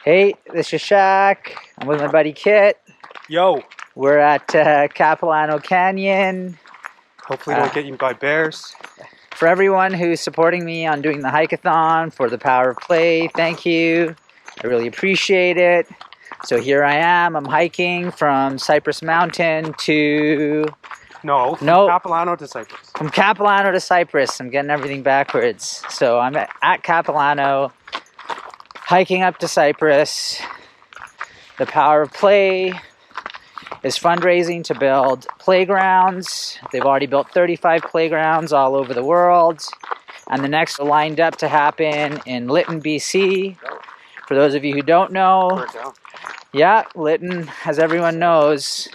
Hey, this is Shaq. I'm with my buddy Kit. Yo. We're at Capilano Canyon. Hopefully don't get eaten by bears. For everyone who's supporting me on doing the hike-a-thon for the Power of Play, thank you. I really appreciate it. So here I am. I'm hiking from Cypress Mountain to... No, Capilano to Cypress. From Capilano to Cypress. I'm getting everything backwards. So I'm at Capilano, hiking up to Cypress. The Power of Play is fundraising to build playgrounds. They've already built 35 playgrounds all over the world. And the next lined up to happen in Lytton, BC. For those of you who don't know, yeah, Lytton, as everyone knows,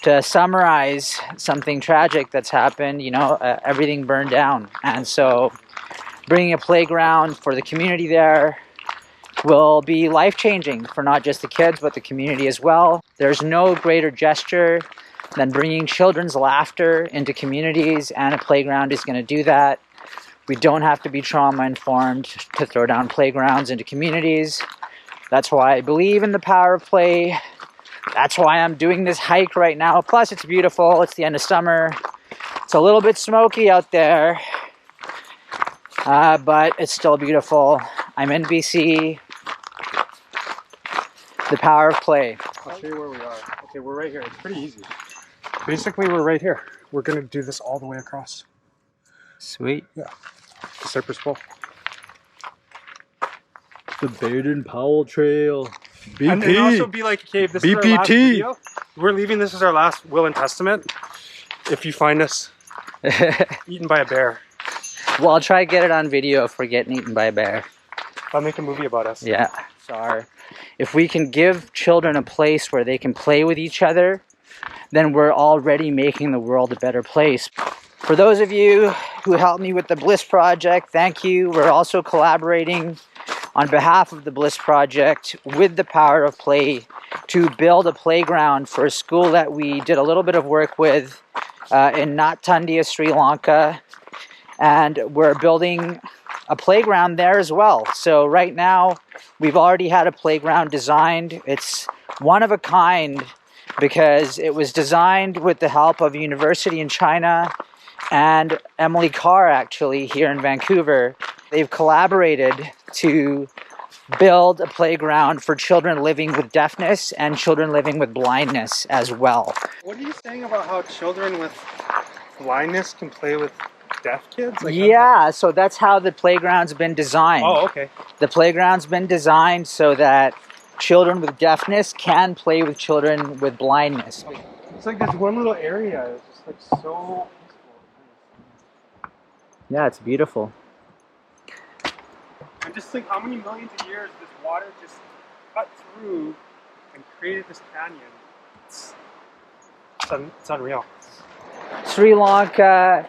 to summarize something tragic that's happened, you know, everything burned down. And so bringing a playground for the community there will be life-changing for not just the kids, but the community as well. There's no greater gesture than bringing children's laughter into communities, and a playground is going to do that. We don't have to be trauma-informed to throw down playgrounds into communities. That's why I believe in the power of play. That's why I'm doing this hike right now. Plus, it's beautiful. It's the end of summer. It's a little bit smoky out there, but it's still beautiful. I'm in BC. The power of play. I'll show you where we are. Okay, we're right here. It's pretty easy. Basically, we're right here. We're going to do this all the way across. Sweet. Yeah. The Cypress Bowl. The Baden-Powell Trail. BP. And then also be like, okay, this is our last video. We're leaving this as our last will and testament. If you find us eaten by a bear. Well, I'll try to get it on video if we're getting eaten by a bear. I'll make a movie about us. Yeah. If we can give children a place where they can play with each other, then we're already making the world a better place. For those of you who helped me with the Bliss Project, thank you. We're also collaborating on behalf of the Bliss Project with the Power of Play to build a playground for a school that we did a little bit of work with in Nattandiya, Sri Lanka. And we're building a playground there as well. So right now, we've already had a playground designed. It's one of a kind because it was designed with the help of a university in China and Emily Carr, actually, here in Vancouver. They've collaborated to build a playground for children living with deafness and children living with blindness as well. What are you saying about how children with blindness can play with deaf kids? Like, yeah, so that's how the playground's been designed. Oh, okay. The playground's been designed so that children with deafness can play with children with blindness. It's like this one little area. It's just like so peaceful. Yeah, it's beautiful. And just think how many millions of years this water just cut through and created this canyon. It's unreal. Sri Lanka,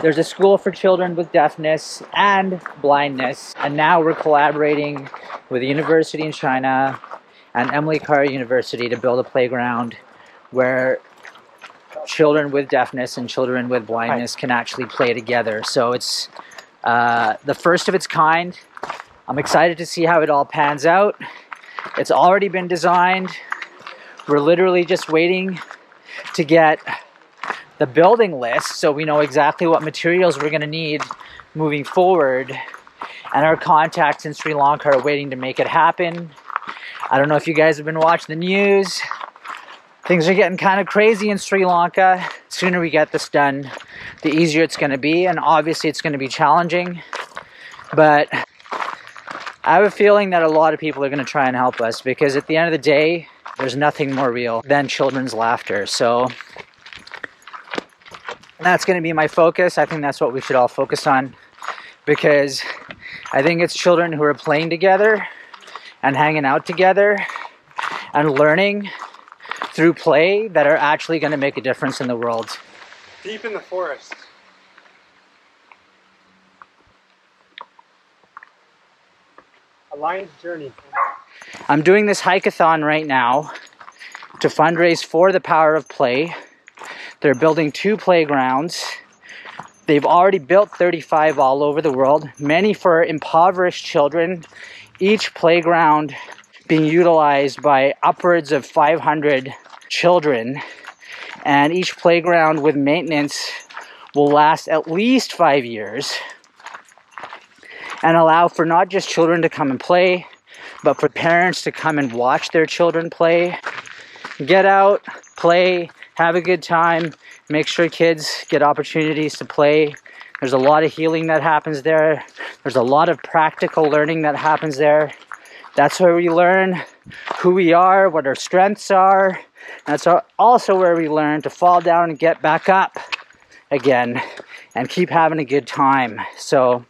there's a school for children with deafness and blindness, and now we're collaborating with a university in China and Emily Carr University to build a playground where children with deafness and children with blindness can actually play together. So it's the first of its kind. I'm excited to see how it all pans out. It's already been designed. We're literally just waiting to get the building list so we know exactly what materials we're going to need moving forward. And our contacts in Sri Lanka are waiting to make it happen. I don't know if you guys have been watching the news. Things are getting kind of crazy in Sri Lanka. The sooner we get this done, the easier it's going to be. And obviously it's going to be challenging. But I have a feeling that a lot of people are going to try and help us, because at the end of the day, there's nothing more real than children's laughter. So that's going to be my focus. I think that's what we should all focus on, because I think it's children who are playing together and hanging out together and learning through play that are actually going to make a difference in the world. Deep in the forest. A lion's journey. I'm doing this hike-a-thon right now to fundraise for the Power of Play. They're building 2 playgrounds. They've already built 35 all over the world, many for impoverished children, each playground being utilized by upwards of 500 children, and each playground with maintenance will last at least 5 years and allow for not just children to come and play, but for parents to come and watch their children play. Get out, play, have a good time, make sure kids get opportunities to play. There's a lot of healing that happens there. There's a lot of practical learning that happens there. That's where we learn who we are, what our strengths are. That's also where we learn to fall down and get back up again and keep having a good time. So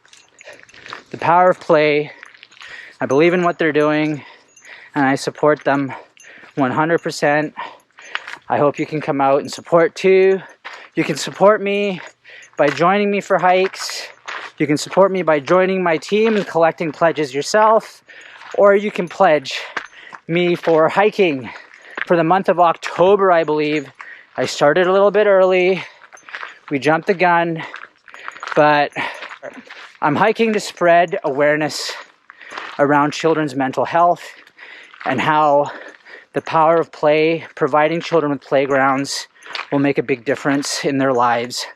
the power of play, I believe in what they're doing and I support them 100%. I hope you can come out and support too. You can support me by joining me for hikes. You can support me by joining my team and collecting pledges yourself. Or you can pledge me for hiking for the month of October, I believe. I started a little bit early. We jumped the gun, but I'm hiking to spread awareness around children's mental health and how the power of play, providing children with playgrounds, will make a big difference in their lives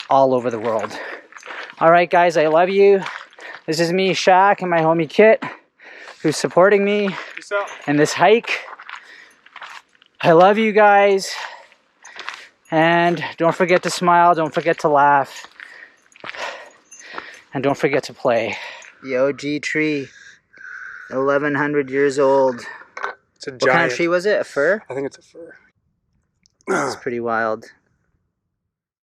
all over the world. All right, guys, I love you. This is me, Shaq, and my homie Kit, who's supporting me in this hike. I love you guys. And don't forget to smile, don't forget to laugh, and don't forget to play. The OG tree, 1,100 years old. It's a giant. What kind of tree was it? A fir? I think it's a fir. It's pretty wild.